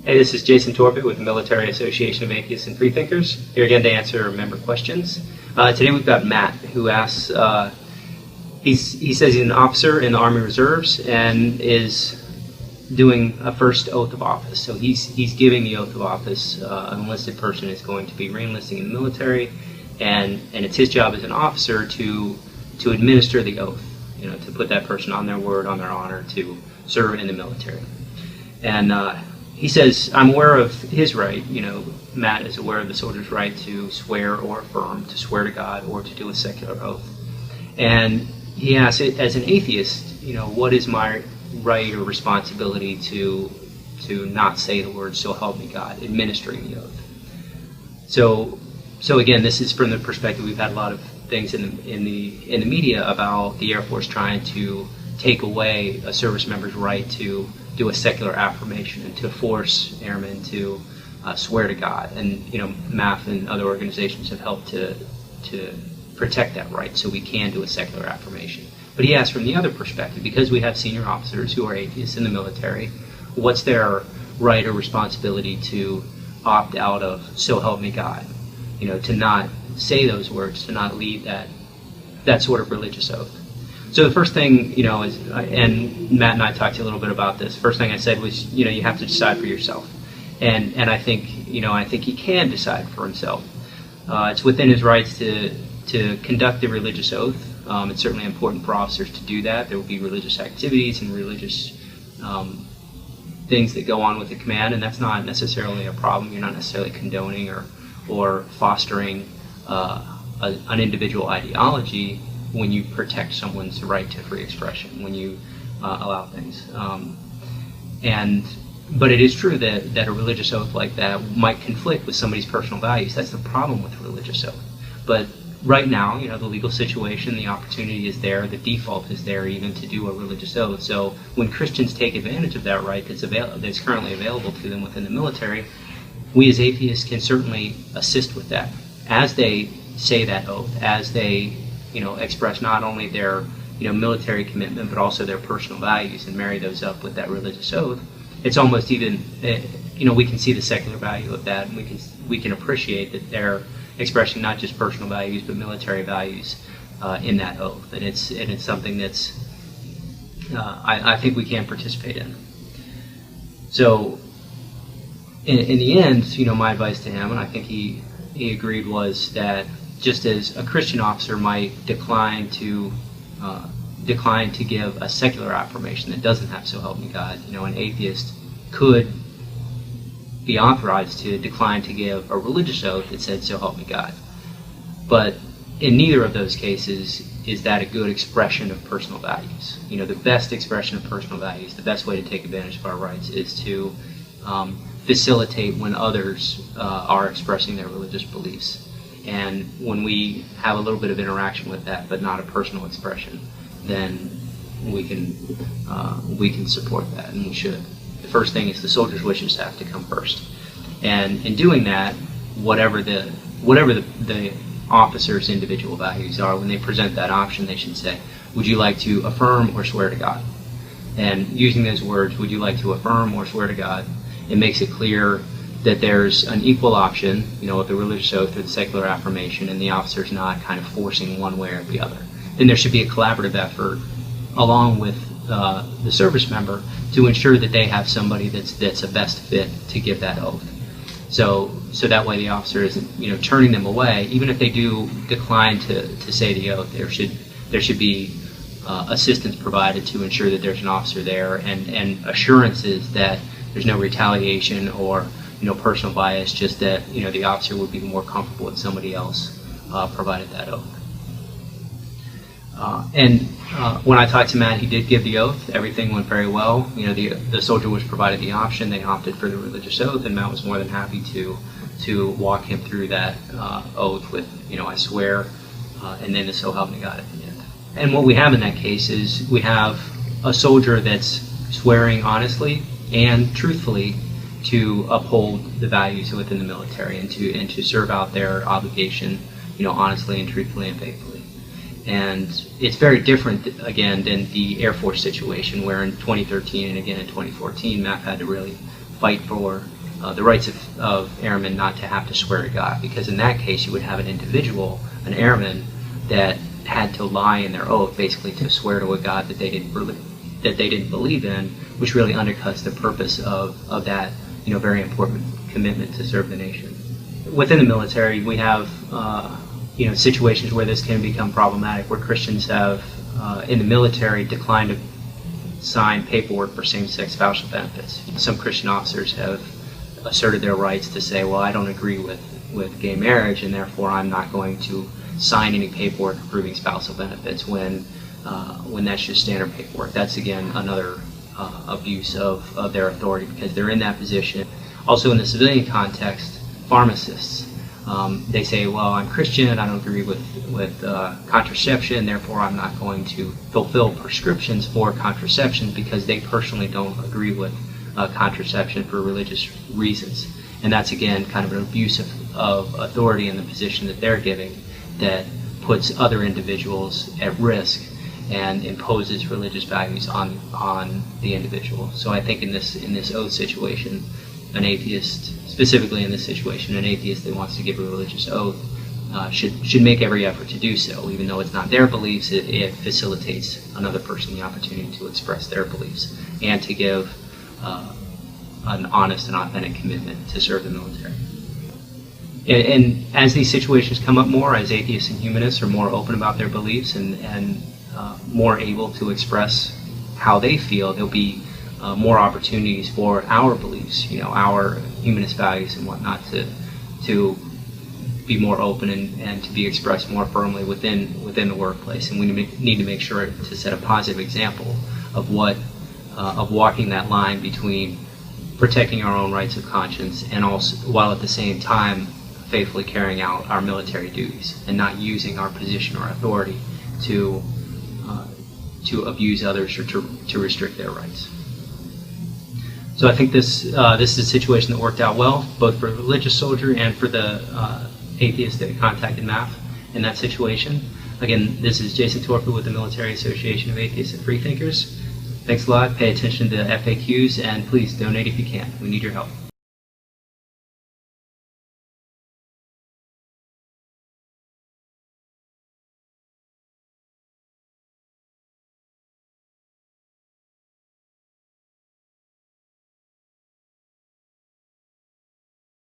Hey, this is Jason Torbett with the Military Association of Atheists and Freethinkers, here again to answer member questions. Today we've got Matt, who asks, he says he's an officer in the Army Reserves and is doing a first oath of office. So he's giving the oath of office. An enlisted person is going to be re-enlisting in the military, and it's his job as an officer to administer the oath, to put that person on their word, on their honor, to serve in the military. And he says, I'm aware of his right, Matt is aware of the soldier's right to swear or affirm, to swear to God or to do a secular oath. And he asks, as an atheist, what is my right or responsibility to not say the words, so help me God, administering the oath. So again, this is from the perspective, we've had a lot of things in the media about the Air Force trying to take away a service member's right to do a secular affirmation and to force airmen to swear to God. And MAF and other organizations have helped to protect that right, so we can do a secular affirmation. But he asked from the other perspective, because we have senior officers who are atheists in the military, what's their right or responsibility to opt out of "so help me God"? To not say those words, to not lead that sort of religious oath. So the first thing, is, and Matt and I talked to you a little bit about this. First thing I said was, you have to decide for yourself, and I think, he can decide for himself. It's within his rights to conduct the religious oath. It's certainly important for officers to do that. There will be religious activities and religious things that go on with the command, and that's not necessarily a problem. You're not necessarily condoning or fostering an individual ideology when you protect someone's right to free expression, when you allow things. But it is true that a religious oath like that might conflict with somebody's personal values. That's the problem with a religious oath. But right now, the legal situation, the opportunity is there, the default is there even to do a religious oath. So when Christians take advantage of that right that's currently available to them within the military, we as atheists can certainly assist with that. As they say that oath, as they express not only their military commitment but also their personal values and marry those up with that religious oath, it's almost even we can see the secular value of that, and we can appreciate that they're expressing not just personal values but military values in that oath, and it's something that's I think we can participate in. So in the end, my advice to him, and I think he agreed, was that just as a Christian officer might decline to give a secular affirmation that doesn't have "so help me God," an atheist could be authorized to decline to give a religious oath that said "so help me God." But in neither of those cases is that a good expression of personal values. The best expression of personal values, the best way to take advantage of our rights, is to facilitate when others are expressing their religious beliefs. And when we have a little bit of interaction with that, but not a personal expression, then we can support that, and we should. The first thing is the soldier's wishes have to come first, and in doing that, whatever the officer's individual values are, when they present that option, they should say, "Would you like to affirm or swear to God?" And using those words, "Would you like to affirm or swear to God?" it makes it clear that there's an equal option, of the religious oath or the secular affirmation, and the officer's not kind of forcing one way or the other. Then there should be a collaborative effort along with the service member to ensure that they have somebody that's a best fit to give that oath. So that way the officer isn't, turning them away. Even if they do decline to say the oath, there should be assistance provided to ensure that there's an officer there, and assurances that there's no retaliation or personal bias, just that the officer would be more comfortable with somebody else provided that oath. When I talked to Matt, he did give the oath. Everything went very well. The soldier was provided the option. They opted for the religious oath, and Matt was more than happy to walk him through that oath with, "I swear," and then the "so help me God" at the end. And what we have in that case is we have a soldier that's swearing honestly and truthfully to uphold the values within the military and to serve out their obligation, honestly and truthfully and faithfully. And it's very different, again, than the Air Force situation, where in 2013 and again in 2014, MAF had to really fight for the rights of airmen not to have to swear to God, because in that case you would have an individual, an airman, that had to lie in their oath, basically to swear to a God that they didn't believe in, which really undercuts the purpose of that very important commitment to serve the nation. Within the military, we have situations where this can become problematic, where Christians have in the military declined to sign paperwork for same-sex spousal benefits. Some Christian officers have asserted their rights to say, well, I don't agree with gay marriage, and therefore I'm not going to sign any paperwork approving spousal benefits when that's just standard paperwork. That's, again, another abuse of their authority, because they're in that position. Also, in the civilian context, pharmacists, they say, well, I'm Christian, I don't agree with contraception, therefore I'm not going to fulfill prescriptions for contraception because they personally don't agree with contraception for religious reasons. And that's, again, kind of an abuse of authority in the position that they're giving, that puts other individuals at risk and imposes religious values on the individual. So I think in this oath situation, an atheist, specifically in this situation, an atheist that wants to give a religious oath should make every effort to do so. Even though it's not their beliefs, it facilitates another person the opportunity to express their beliefs and to give an honest and authentic commitment to serve the military. And as these situations come up more, as atheists and humanists are more open about their beliefs and more able to express how they feel, there'll be more opportunities for our beliefs, our humanist values and whatnot, to be more open and to be expressed more firmly within the workplace. And we need to make sure to set a positive example of walking that line between protecting our own rights of conscience and also, while at the same time faithfully carrying out our military duties and not using our position or authority to abuse others or to restrict their rights. So I think this is a situation that worked out well, both for the religious soldier and for the atheist that contacted MAF in that situation. Again, this is Jason Torpey with the Military Association of Atheists and Freethinkers. Thanks a lot. Pay attention to FAQs, and please donate if you can. We need your help.